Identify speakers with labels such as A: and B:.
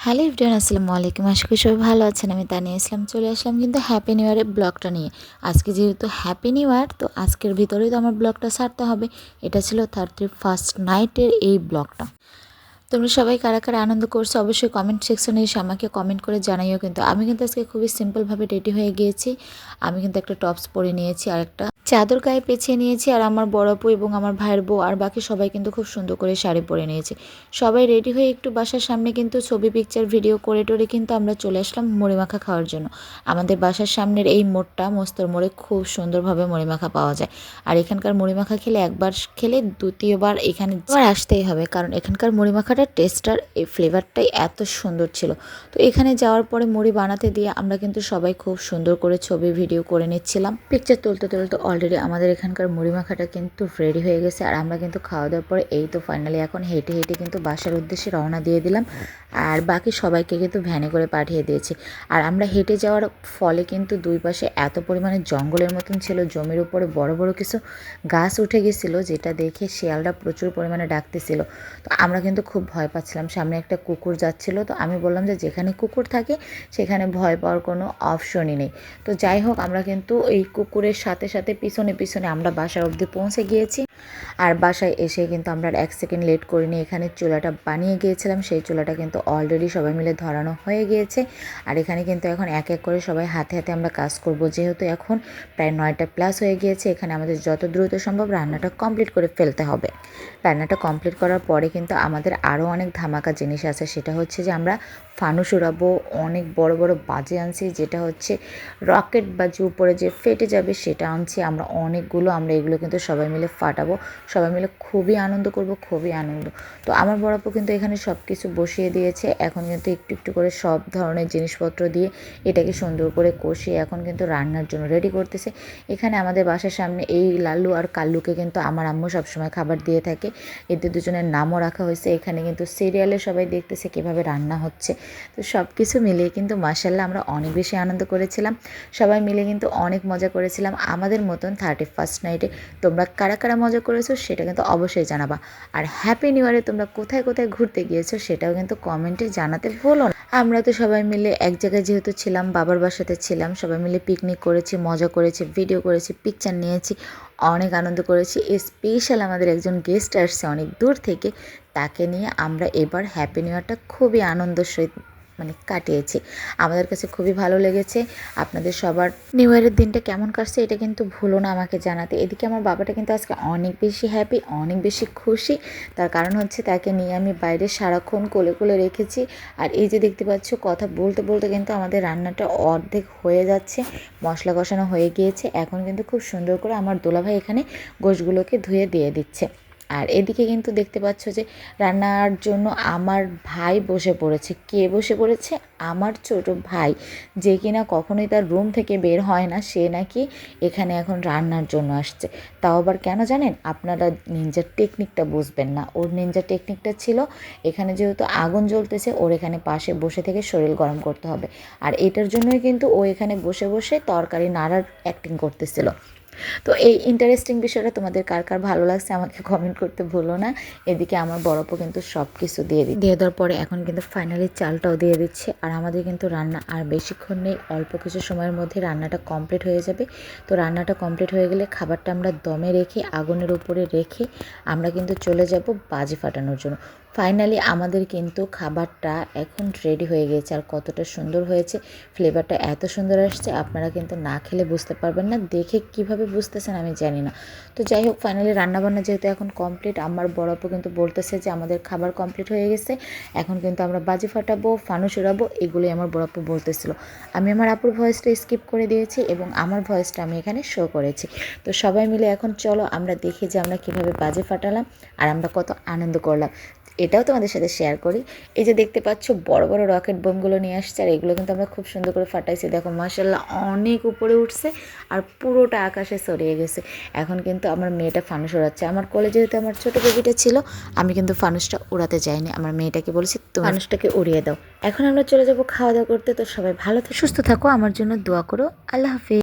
A: Hello everyone, আসসালামু আলাইকুম। আশা করি সবাই ভালো আছেন। আমি তানিয়া ইসলাম চলে আসলাম কিন্তু হ্যাপি নিউ ইয়ারের ব্লগটা নিয়ে। আজকে যেহেতু হ্যাপি নিউ ইয়ার, তো আজকের ভিতরেই তো আমার ব্লগটা ছাড়তে হবে। এটা ছিল 31st নাইটের এই ব্লগটা। তোমরা সবাই কারা কারা আনন্দ করছো অবশ্যই কমেন্ট সেকশনে এসে আমাকে কমেন্ট করে জানাইও। কিন্তু আমি কিন্তু আজকে খুবই সিম্পলভাবে রেডি হয়ে গিয়েছি। আমি কিন্তু একটা টপস পরে নিয়েছি আর একটা চাদর গায়ে পেঁচিয়ে নিয়েছি। আর আমার বড় আপু এবং আমার ভাইয়ের বউ আর বাকি সবাই কিন্তু খুব সুন্দর করে শাড়ি পরে নিয়েছে। সবাই রেডি হয়ে একটু বাসার সামনে কিন্তু ছবি পিকচার ভিডিও করে টোরে কিন্তু আমরা চলে আসলাম মুড়িমাখা খাওয়ার জন্য। আমাদের বাসার সামনের এই মোড়টা মস্তর মোড়ে খুব সুন্দরভাবে মুড়িমাখা পাওয়া যায়। আর এখানকার মুড়িমাখা খেলে একবার খেলে দ্বিতীয়বার এখানে আসতেই হবে, কারণ এখানকার মুড়িমাখাটার টেস্টার এই ফ্লেভারটাই এত সুন্দর ছিল। তো এখানে যাওয়ার পরে মুড়ি বানাতে দিয়ে আমরা কিন্তু সবাই খুব সুন্দর করে ছবি ভিডিও করে নিচ্ছিলাম। পিকচার তুলতে তুলতে অলরেডি আমাদের এখানকার মুড়ি মাখাটা কিন্তু রেডি হয়ে গেছে। আর আমরা কিন্তু খাওয়া দাওয়ার পরে এই তো ফাইনালি এখন হেঁটে হেঁটে কিন্তু বাসার উদ্দেশ্যে রওনা দিয়ে দিলাম। আর বাকি সবাইকে কিন্তু ভ্যানে করে পাঠিয়ে দিয়েছি। আর আমরা হেঁটে যাওয়ার ফলে কিন্তু দুই পাশে এত পরিমাণে জঙ্গলের মতন ছিল, জমির উপরে বড় বড় কিছু গাছ উঠে গেছিলো, যেটা দেখে শিয়ালটা প্রচুর পরিমাণে ডাকতেছিল। তো আমরা কিন্তু খুব ভয় পাচ্ছিলাম। সামনে একটা কুকুর যাচ্ছিল, তো আমি বললাম যে যেখানে কুকুর থাকে সেখানে ভয় পাওয়ার কোনো অপশনই নেই। তো যাই হোক, আমরা কিন্তু এই কুকুরের সাথে সাথে পিছনে পিছনে আমরা বাসার অবধি পৌঁছে গিয়েছি। আর বাসায় এসে কিন্তু আমরা 1 সেকেন্ড লেট করিনি। এখানে চুলাটা বানিয়ে গিয়েছিলাম, সেই চুলাটা কিন্তু অলরেডি সবাই মিলে ধরানো হয়ে গিয়েছে। আর এখানে কিন্তু এখন এক এক করে সবাই হাতে হাতে আমরা কাজ করব, যেহেতু এখন প্রায় 9টা প্লাস হয়ে গিয়েছে। এখানে আমাদের যত দ্রুত সম্ভব রান্নাটা কমপ্লিট করে ফেলতে হবে। রান্নাটা কমপ্লিট করার পরে কিন্তু আমাদের আরও অনেক ধামাকা জিনিস আছে। সেটা হচ্ছে যে আমরা ফানুস উড়াবো, অনেক বড় বড় বাজি আনছি, যেটা হচ্ছে রকেট বাজি, উপরে যে ফেটে যাবে সেটা আনছি আমরা অনেকগুলো। আমরা এগুলো কিন্তু সবাই মিলে ফাটাবো, সবাই মিলে খুবই আনন্দ করব, খুবই আনন্দ। তো আমার বড় আপু কিন্তু এখানে সব কিছু বসিয়ে দিয়েছে। এখন কিন্তু একটু একটু করে সব ধরনের জিনিসপত্র দিয়ে এটাকে সুন্দর করে কষিয়ে এখন কিন্তু রান্নার জন্য রেডি করতেছে। এখানে আমাদের বাসার সামনে এই লাল্লু আর কাল্লুকে কিন্তু আমার আম্মু সবসময় খাবার দিয়ে থাকে। এদের দুজনের নামও রাখা হয়েছে। এখানে কিন্তু সিরিয়ালে সবাই দেখতেছে কীভাবে রান্না হচ্ছে। তো সব কিছু মিলিয়ে কিন্তু মাশাআল্লাহ আমরা অনেক বেশি আনন্দ করেছিলাম। সবাই মিলে কিন্তু অনেক মজা করেছিলাম আমাদের মতন 31st নাইটে। তোমরা কারা কারা মজা করেছো সেটা কিন্তু অবশ্যই জানাবা। আর হ্যাপি নিউ ইয়ারে তোমরা কোথায় কোথায় ঘুরতে গিয়েছো সেটাও কিন্তু কমেন্টে জানাতে ভুলো না। আমরা তো সবাই মিলে এক জায়গায় যেহেতু ছিলাম, বাবার বাসাতে ছিলাম, সবাই মিলে পিকনিক করেছি, মজা করেছি, ভিডিও করেছি, পিকচার নিয়েছি, অনেক আনন্দ করেছি। স্পেশাল আমাদের একজন গেস্ট আসছে অনেক দূর থেকে, তাকে নিয়ে আমরা এবার হ্যাপি নিউ ইয়ারটা খুবই আনন্দের সহিত কাটিয়েছি। আমাদের কাছে খুবই ভালো লেগেছে। আপনাদের সবার নিউ ইয়ারের দিনটা কেমন কাটছে এটা কিন্তু ভুলো না আমাকে জানাতে। এদিকে আমার বাবাটা কিন্তু আজকে অনেক বেশি হ্যাপি, অনেক বেশি খুশি। তার কারণ হচ্ছে তাকে নিয়ে আমি বাইরে সারাক্ষণ কোলে কোলে রেখেছি। আর এই যে দেখতে পাচ্ছ, কথা বলতে বলতে কিন্তু আমাদের রান্নাটা অর্ধেক হয়ে যাচ্ছে, মশলা কষানো হয়ে গিয়েছে। এখন কিন্তু খুব সুন্দর করে আমার দোলাভাই এখানে গোশগুলোকে ধুয়ে দিয়ে দিচ্ছে। আর এদিকে কিন্তু দেখতে পাচ্ছ যে রান্নার জন্য আমার ভাই বসে পড়েছে। কে বসে পড়েছে? আমার ছোট ভাই, যে কিনা কখনোই তার রুম থেকে বের হয় না, সে নাকি এখানে এখন রান্নার জন্য আসছে। তাও আবার কেন জানেন? আপনারা নিনজার টেকনিকটা বুঝবেন না। ওর নিনজার টেকনিকটা ছিল, এখানে যেহেতু আগুন জ্বলতেছে, ওর এখানে পাশে বসে থেকে শরীর গরম করতে হবে। আর এটার জন্যই কিন্তু ও এখানে বসে বসে তরকারি নাড়ার অ্যাক্টিং করতেছিল। তো এই ইন্টারেস্টিং বিষয়টা তোমাদের কার কার ভালো লাগছে আমাকে কমেন্ট করতে ভুলো না। এদিকে আমার বড় আপু কিন্তু সব কিছু দিয়ে দেওয়ার পরে এখন কিন্তু ফাইনালি চালটাও দিয়ে দিচ্ছে। আর আমাদের কিন্তু রান্না আর বেশিক্ষণ নেই, অল্প কিছু সময়ের মধ্যে রান্নাটা কমপ্লিট হয়ে যাবে। তো রান্নাটা কমপ্লিট হয়ে গেলে খাবারটা আমরা দমে রেখে আগুনের উপরে রেখে আমরা কিন্তু চলে যাব বাজি ফাটানোর জন্য। ফাইনালি আমাদের কিন্তু খাবারটা এখন রেডি হয়ে গিয়েছে। আর কতটা সুন্দর হয়েছে, ফ্লেভারটা এত সুন্দর আসছে, আপনারা কিন্তু না খেলে বুঝতে পারবেন না, দেখে কিভাবে বুঝতেছেন আমি জানি না। তো যাই হোক, ফাইনালি রান্নাবান্না যেহেতু এখন কমপ্লিট, আমার বড় আপু কিন্তু বলতেছে যে আমাদের খাবার কমপ্লিট হয়ে গেছে, এখন কিন্তু আমরা বাজি ফাটাবো, ফানুস উড়াবো, এগুলোই আমার বড় আপু বলতেছিল। আমি আমার আপুর ভয়েসটা স্কিপ করে দিয়েছি এবং আমার ভয়েসটা আমি এখানে শো করেছি। তো সবাই মিলে এখন চলো আমরা দেখি যে আমরা কীভাবে বাজি ফাটালাম আর আমরা কত আনন্দ করলাম, এটাও তোমাদের সাথে শেয়ার করি। এই যে দেখতে পাচ্ছ বড় বড় রকেট বোমগুলো নিয়ে আসছে, আর এগুলো কিন্তু আমরা খুব সুন্দর করে ফাটাইছি। দেখো মাশাআল্লাহ অনেক উপরে উঠছে আর পুরোটা আকাশে ছড়িয়ে গেছে। এখন কিন্তু আমার মেয়েটা ফানুস উড়াচ্ছে। আমার কোলে যেহেতু আমার ছোটো বেবিটা ছিল, আমি কিন্তু ফানুসটা উড়াতে যাইনি, আমার মেয়েটাকে বলেছি তুমি ফানুসটাকে উড়িয়ে দাও। এখন আমরা চলে যাব খাওয়া দাওয়া করতে। তো সবাই ভালো থাকো, সুস্থ থাকো, আমার জন্য দোয়া করো। আল্লাহ হাফিজ।